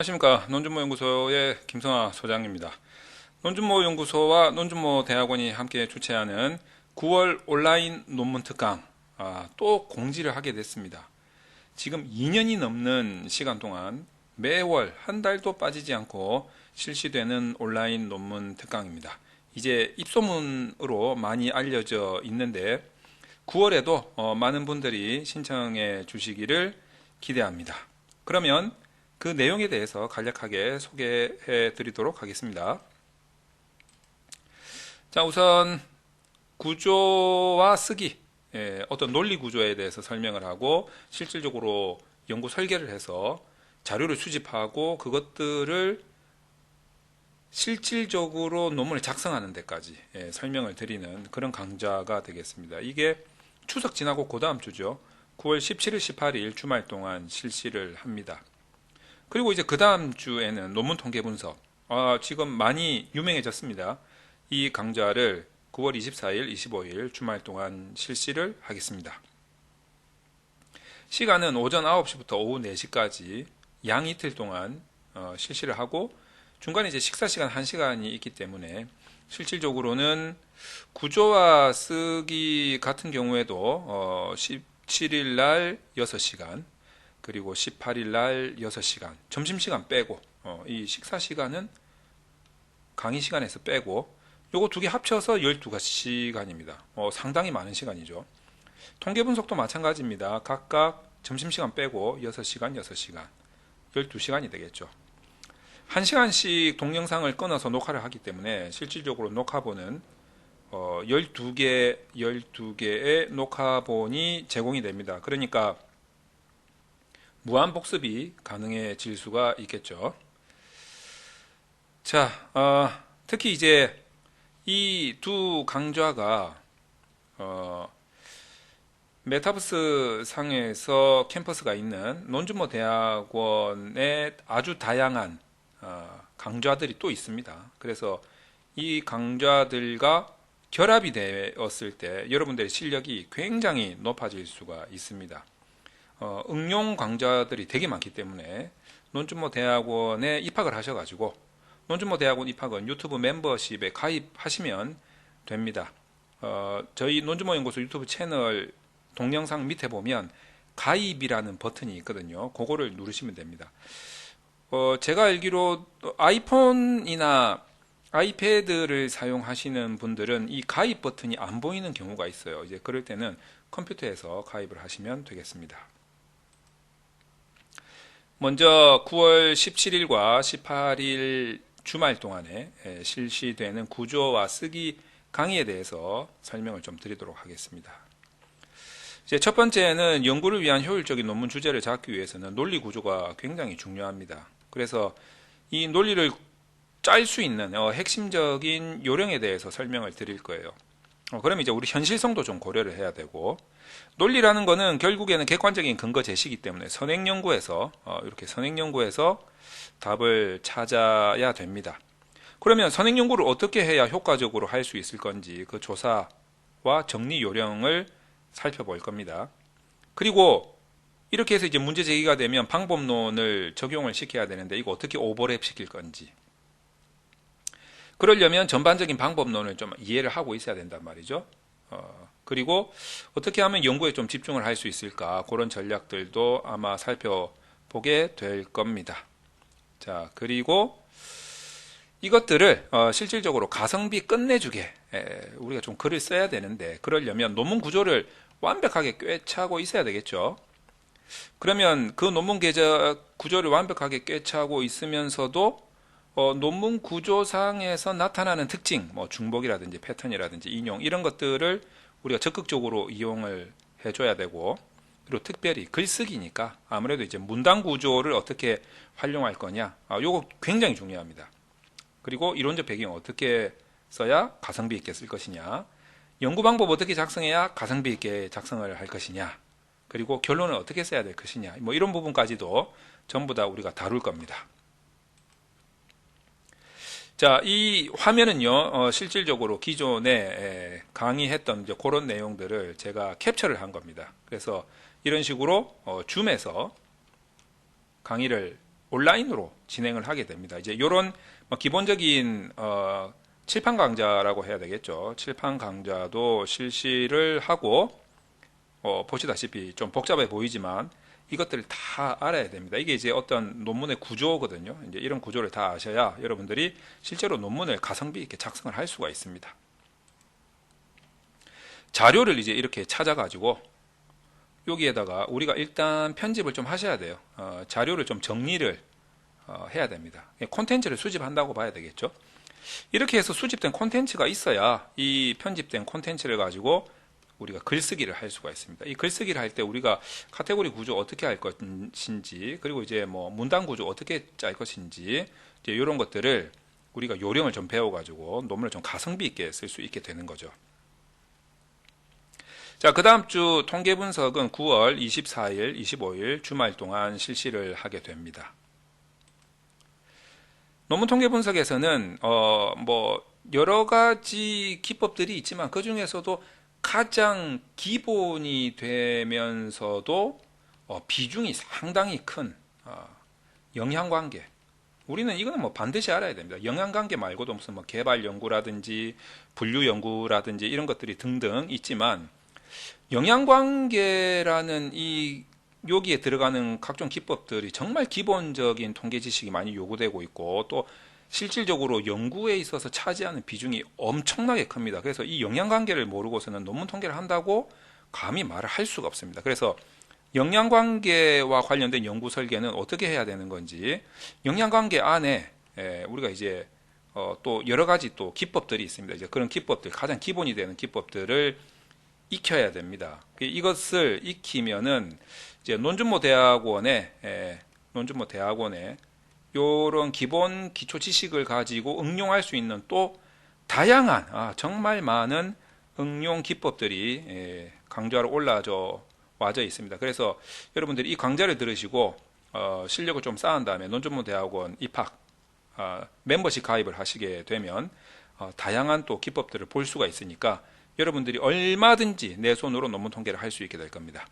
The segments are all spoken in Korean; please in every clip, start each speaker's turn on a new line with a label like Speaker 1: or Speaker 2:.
Speaker 1: 안녕하십니까. 논준모연구소의 김성하 소장입니다. 논준모연구소와 논준모대학원이 함께 주최하는 9월 온라인 논문 특강, 또 공지를 하게 됐습니다. 지금 2년이 넘는 시간 동안 매월 한 달도 빠지지 않고 실시되는 온라인 논문 특강입니다. 이제 입소문으로 많이 알려져 있는데 9월에도 많은 분들이 신청해 주시기를 기대합니다. 그러면 그 내용에 대해서 간략하게 소개해 드리도록 하겠습니다. 자, 우선 구조와 쓰기, 어떤 논리 구조에 대해서 설명을 하고 실질적으로 연구 설계를 해서 자료를 수집하고 그것들을 실질적으로 논문을 작성하는 데까지 설명을 드리는 그런 강좌가 되겠습니다. 이게 추석 지나고 그 다음 주죠. 9월 17일, 18일 주말 동안 실시를 합니다. 그리고 이제 그 다음 주에는 논문 통계 분석, 지금 많이 유명해졌습니다. 이 강좌를 9월 24일, 25일 주말 동안 실시를 하겠습니다. 시간은 오전 9시부터 오후 4시까지 양 이틀 동안 실시를 하고 중간에 이제 식사 시간 1시간이 있기 때문에 실질적으로는 구조와 쓰기 같은 경우에도 17일 날 6시간, 그리고 18일 날 6시간, 점심시간 빼고, 이 식사 시간은 강의 시간에서 빼고, 요거 두 개 합쳐서 12시간입니다. 상당히 많은 시간이죠. 통계 분석도 마찬가지입니다. 각각 점심시간 빼고 6시간, 6시간, 12시간이 되겠죠. 1시간씩 동영상을 끊어서 녹화를 하기 때문에 실질적으로 녹화본은 12개의 녹화본이 제공이 됩니다. 그러니까 무한 복습이 가능해질 수가 있겠죠. 자, 특히 이제 이 두 강좌가 메타버스 상에서 캠퍼스가 있는 논준모 대학원의 아주 다양한 강좌들이 또 있습니다. 그래서 이 강좌들과 결합이 되었을 때 여러분들의 실력이 굉장히 높아질 수가 있습니다. 응용 강좌들이 되게 많기 때문에 논준모 대학원에 입학을 하셔가지고 논준모 대학원 입학은 유튜브 멤버십에 가입하시면 됩니다. 저희 논준모 연구소 유튜브 채널 동영상 밑에 보면 가입이라는 버튼이 있거든요. 그거를 누르시면 됩니다. 제가 알기로 아이폰이나 아이패드를 사용하시는 분들은 이 가입 버튼이 안 보이는 경우가 있어요. 이제 그럴 때는 컴퓨터에서 가입을 하시면 되겠습니다. 먼저 9월 17일과 18일 주말 동안에 실시되는 구조와 쓰기 강의에 대해서 설명을 좀 드리도록 하겠습니다. 이제 첫 번째는 연구를 위한 효율적인 논문 주제를 잡기 위해서는 논리 구조가 굉장히 중요합니다. 그래서 이 논리를 짤 수 있는 핵심적인 요령에 대해서 설명을 드릴 거예요. 그럼 이제 우리 현실성도 좀 고려를 해야 되고, 논리라는 거는 결국에는 객관적인 근거 제시이기 때문에 선행연구에서 이렇게 선행연구에서 답을 찾아야 됩니다. 그러면 선행연구를 어떻게 해야 효과적으로 할 수 있을 건지 그 조사와 정리 요령을 살펴볼 겁니다. 그리고 이렇게 해서 이제 문제 제기가 되면 방법론을 적용을 시켜야 되는데 이거 어떻게 오버랩 시킬 건지, 그러려면 전반적인 방법론을 좀 이해를 하고 있어야 된단 말이죠. 그리고 어떻게 하면 연구에 좀 집중을 할 수 있을까, 그런 전략들도 아마 살펴보게 될 겁니다. 자, 그리고 이것들을 실질적으로 가성비 끝내주게 우리가 좀 글을 써야 되는데, 그러려면 논문 구조를 완벽하게 꿰차고 있어야 되겠죠. 그러면 그 논문 구조를 완벽하게 꿰차고 있으면서도 논문 구조상에서 나타나는 특징, 뭐 중복이라든지 패턴이라든지 인용, 이런 것들을 우리가 적극적으로 이용을 해줘야 되고, 그리고 특별히 글쓰기니까 아무래도 이제 문단 구조를 어떻게 활용할 거냐, 요거 굉장히 중요합니다. 그리고 이론적 배경 어떻게 써야 가성비 있게 쓸 것이냐, 연구 방법 어떻게 작성해야 가성비 있게 작성을 할 것이냐, 그리고 결론을 어떻게 써야 될 것이냐, 뭐 이런 부분까지도 전부 다 우리가 다룰 겁니다. 자, 이 화면은요, 실질적으로 기존에 강의했던 이제 그런 내용들을 제가 캡처를 한 겁니다. 그래서 이런 식으로 줌에서 강의를 온라인으로 진행을 하게 됩니다. 이제 이런 기본적인 칠판 강좌라고 해야 되겠죠. 칠판 강좌도 실시를 하고 보시다시피 좀 복잡해 보이지만 이것들을 다 알아야 됩니다. 이게 이제 어떤 논문의 구조거든요. 이제 이런 구조를 다 아셔야 여러분들이 실제로 논문을 가성비 있게 작성을 할 수가 있습니다. 자료를 이제 이렇게 찾아가지고 여기에다가 우리가 일단 편집을 좀 하셔야 돼요. 자료를 좀 정리를 해야 됩니다. 콘텐츠를 수집한다고 봐야 되겠죠. 이렇게 해서 수집된 콘텐츠가 있어야 이 편집된 콘텐츠를 가지고 우리가 글쓰기를 할 수가 있습니다. 이 글쓰기를 할 때 우리가 카테고리 구조 어떻게 할 것인지, 그리고 이제 뭐 문단 구조 어떻게 짤 것인지, 이제 이런 것들을 우리가 요령을 좀 배워가지고 논문을 좀 가성비 있게 쓸 수 있게 되는 거죠. 자, 그 다음 주 통계 분석은 9월 24일, 25일 주말 동안 실시를 하게 됩니다. 논문 통계 분석에서는 뭐 여러 가지 기법들이 있지만 그 중에서도 가장 기본이 되면서도 비중이 상당히 큰 영향관계. 우리는 이거는 뭐 반드시 알아야 됩니다. 영향관계 말고도 무슨 뭐 개발 연구라든지 분류 연구라든지 이런 것들이 등등 있지만 영향관계라는 이 여기에 들어가는 각종 기법들이 정말 기본적인 통계 지식이 많이 요구되고 있고 또 실질적으로 연구에 있어서 차지하는 비중이 엄청나게 큽니다. 그래서 이 영향관계를 모르고서는 논문 통계를 한다고 감히 말을 할 수가 없습니다. 그래서 영향관계와 관련된 연구 설계는 어떻게 해야 되는 건지, 영향관계 안에 우리가 이제 또 여러 가지 또 기법들이 있습니다. 이제 그런 기법들, 가장 기본이 되는 기법들을 익혀야 됩니다. 이것을 익히면은 이제 논준모 대학원에 이런 기본 기초 지식을 가지고 응용할 수 있는 또 다양한 정말 많은 응용 기법들이 강좌로 와져 있습니다. 그래서 여러분들이 이 강좌를 들으시고 실력을 좀 쌓은 다음에 논준모 대학원 입학 멤버십 가입을 하시게 되면 다양한 또 기법들을 볼 수가 있으니까 여러분들이 얼마든지 내 손으로 논문 통계를 할 수 있게 될 겁니다.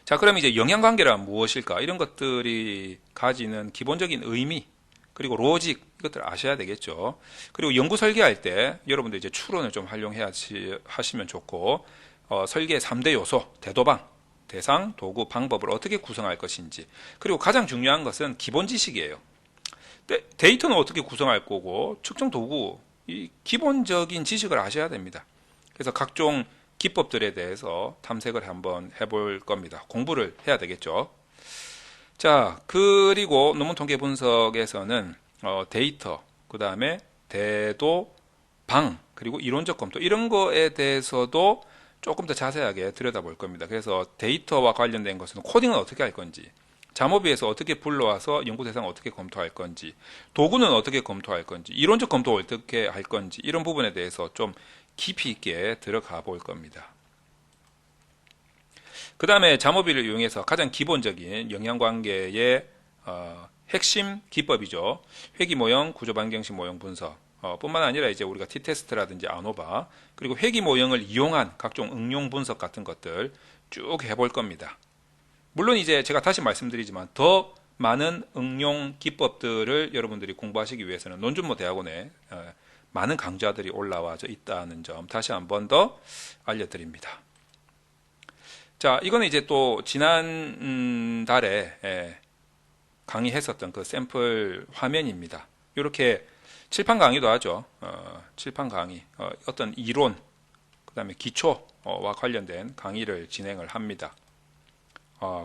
Speaker 1: 자, 그럼 이제 영향관계란 무엇일까? 이런 것들이 가지는 기본적인 의미, 그리고 로직, 이것들을 아셔야 되겠죠. 그리고 연구 설계할 때 여러분들 이제 추론을 좀 하시면 좋고, 설계의 3대 요소, 대도방, 대상, 도구, 방법을 어떻게 구성할 것인지, 그리고 가장 중요한 것은 기본 지식이에요. 데이터는 어떻게 구성할 거고, 측정 도구, 이 기본적인 지식을 아셔야 됩니다. 그래서 각종 기법들에 대해서 탐색을 한번 해볼 겁니다. 공부를 해야 되겠죠. 자, 그리고 논문 통계 분석에서는 데이터, 그 다음에 대도, 방, 그리고 이론적 검토 이런 거에 대해서도 조금 더 자세하게 들여다볼 겁니다. 그래서 데이터와 관련된 것은 코딩은 어떻게 할 건지, 자모비에서 어떻게 불러와서 연구 대상을 어떻게 검토할 건지, 도구는 어떻게 검토할 건지, 이론적 검토를 어떻게 할 건지 이런 부분에 대해서 좀 깊이 있게 들어가 볼 겁니다. 그 다음에 자모비를 이용해서 가장 기본적인 영향관계의 핵심 기법이죠. 회귀모형, 구조반경식 모형 분석 뿐만 아니라 이제 우리가 T테스트라든지 아노바, 그리고 회귀모형을 이용한 각종 응용 분석 같은 것들 쭉 해볼 겁니다. 물론 이제 제가 다시 말씀드리지만 더 많은 응용 기법들을 여러분들이 공부하시기 위해서는 논준모 대학원에 많은 강좌들이 올라와져 있다는 점 다시 한 번 더 알려드립니다. 자, 이거는 이제 또 지난 달에 강의했었던 그 샘플 화면입니다. 이렇게 칠판 강의도 하죠. 칠판 강의, 어떤 이론, 그 다음에 기초와 관련된 강의를 진행을 합니다.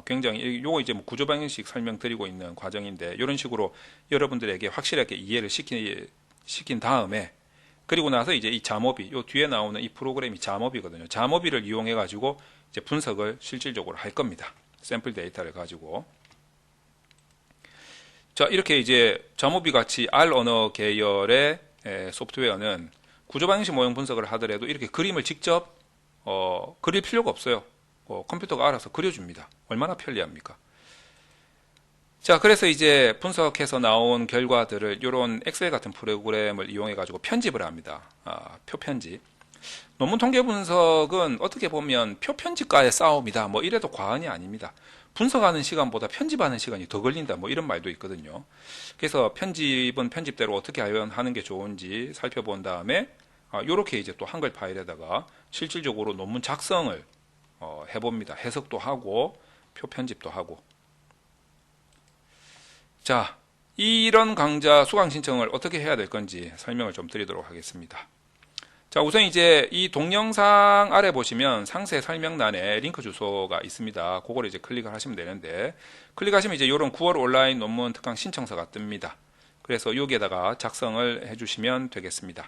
Speaker 1: 굉장히 요거 이제 뭐 구조 방정식 설명드리고 있는 과정인데 이런 식으로 여러분들에게 확실하게 이해를 시킨 다음에, 그리고 나서 이제 이 자모비, 요 뒤에 나오는 이 프로그램이 자모비거든요. 자모비를 이용해 가지고 이제 분석을 실질적으로 할 겁니다. 샘플 데이터를 가지고. 자, 이렇게 이제 자모비 같이 R 언어 계열의 소프트웨어는 구조 방정식 모형 분석을 하더라도 이렇게 그림을 직접 그릴 필요가 없어요. 컴퓨터가 알아서 그려줍니다. 얼마나 편리합니까? 자, 그래서 이제 분석해서 나온 결과들을 이런 엑셀 같은 프로그램을 이용해 가지고 편집을 합니다. 표 편집. 논문 통계 분석은 어떻게 보면 표 편집과의 싸움이다, 뭐 이래도 과언이 아닙니다. 분석하는 시간보다 편집하는 시간이 더 걸린다 뭐 이런 말도 있거든요. 그래서 편집은 편집대로 어떻게 하는 게 좋은지 살펴본 다음에 이렇게 이제 또 한글 파일에다가 실질적으로 논문 작성을 해봅니다. 해석도 하고 표 편집도 하고. 자, 이런 강좌 수강 신청을 어떻게 해야 될 건지 설명을 좀 드리도록 하겠습니다. 자, 우선 이제 이 동영상 아래 보시면 상세 설명란에 링크 주소가 있습니다. 그거를 이제 클릭을 하시면 되는데, 클릭하시면 이제 이런 9월 온라인 논문 특강 신청서가 뜹니다. 그래서 여기에다가 작성을 해주시면 되겠습니다.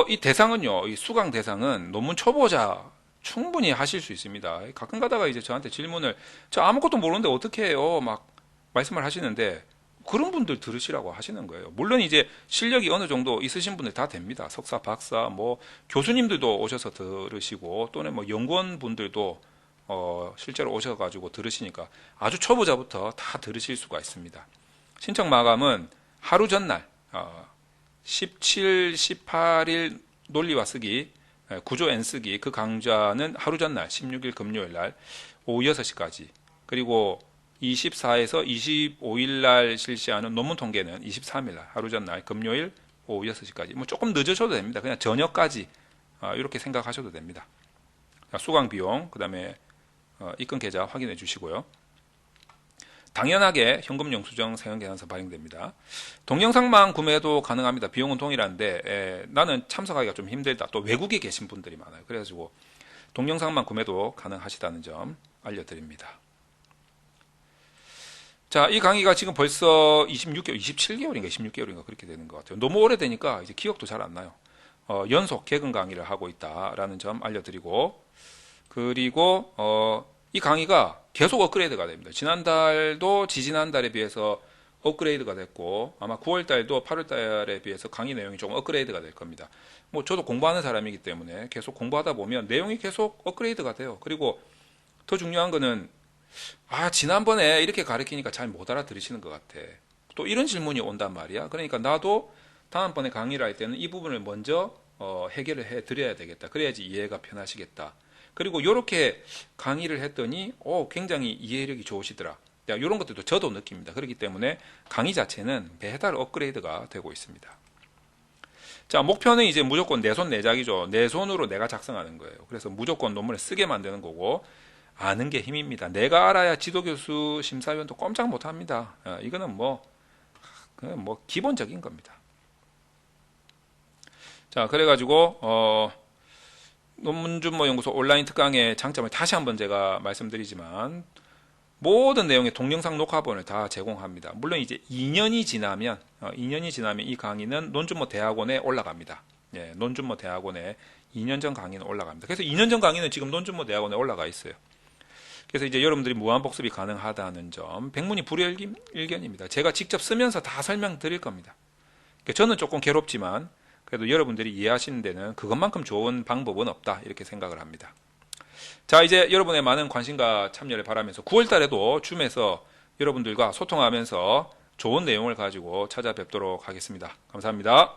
Speaker 1: 이 대상은요, 이 수강 대상은 논문 초보자 충분히 하실 수 있습니다. 가끔 가다가 이제 저한테 질문을, 저 아무것도 모르는데 어떻게 해요? 막 말씀을 하시는데, 그런 분들 들으시라고 하시는 거예요. 물론 이제 실력이 어느 정도 있으신 분들 다 됩니다. 석사, 박사, 뭐 교수님들도 오셔서 들으시고 또는 뭐 연구원 분들도 실제로 오셔가지고 들으시니까 아주 초보자부터 다 들으실 수가 있습니다. 신청 마감은 하루 전날 17, 18일 논리와 쓰기, 구조 N 쓰기 그 강좌는 하루 전날 16일 금요일 날 오후 6시까지, 그리고 24에서 25일 날 실시하는 논문 통계는 23일 날 하루 전날 금요일 오후 6시까지. 뭐 조금 늦으셔도 됩니다. 그냥 저녁까지 이렇게 생각하셔도 됩니다. 수강 비용, 그 다음에 입금 계좌 확인해 주시고요. 당연하게 현금 영수증 세금 계산서 발행됩니다. 동영상만 구매도 가능합니다. 비용은 동일한데 나는 참석하기가 좀 힘들다. 또 외국에 계신 분들이 많아요. 그래가지고 동영상만 구매도 가능하시다는 점 알려드립니다. 자, 이 강의가 지금 벌써 26개월, 27개월인가 26개월인가 그렇게 되는 것 같아요. 너무 오래되니까 이제 기억도 잘 안 나요. 연속 개근 강의를 하고 있다라는 점 알려드리고, 그리고 이 강의가 계속 업그레이드가 됩니다. 지난달도 지지난달에 비해서 업그레이드가 됐고, 아마 9월달도 8월달에 비해서 강의 내용이 좀 업그레이드가 될 겁니다. 뭐 저도 공부하는 사람이기 때문에 계속 공부하다 보면 내용이 계속 업그레이드가 돼요. 그리고 더 중요한 거는 지난번에 이렇게 가르치니까 잘 못 알아들으시는 것 같아. 또 이런 질문이 온단 말이야. 그러니까 나도 다음번에 강의를 할 때는 이 부분을 먼저 해결을 해 드려야 되겠다. 그래야지 이해가 편하시겠다. 그리고 이렇게 강의를 했더니 굉장히 이해력이 좋으시더라. 이런 것들도 저도 느낍니다. 그렇기 때문에 강의 자체는 매달 업그레이드가 되고 있습니다. 자, 목표는 이제 무조건 내 손 내작이죠. 내 손으로 내가 작성하는 거예요. 그래서 무조건 논문을 쓰게 만드는 거고, 아는 게 힘입니다. 내가 알아야 지도교수 심사위원도 꼼짝 못합니다. 이거는 그냥 기본적인 겁니다. 자, 그래가지고 논문준모연구소 온라인 특강의 장점을 다시 한번 제가 말씀드리지만, 모든 내용의 동영상 녹화본을 다 제공합니다. 물론 이제 2년이 지나면 이 강의는 논준모 대학원에 올라갑니다. 예, 논준모 대학원에 2년 전 강의는 올라갑니다. 그래서 2년 전 강의는 지금 논준모 대학원에 올라가 있어요. 그래서 이제 여러분들이 무한복습이 가능하다는 점, 백문이 불여일견입니다. 제가 직접 쓰면서 다 설명드릴 겁니다. 저는 조금 괴롭지만 그래도 여러분들이 이해하시는 데는 그것만큼 좋은 방법은 없다, 이렇게 생각을 합니다. 자, 이제 여러분의 많은 관심과 참여를 바라면서 9월 달에도 줌에서 여러분들과 소통하면서 좋은 내용을 가지고 찾아뵙도록 하겠습니다. 감사합니다.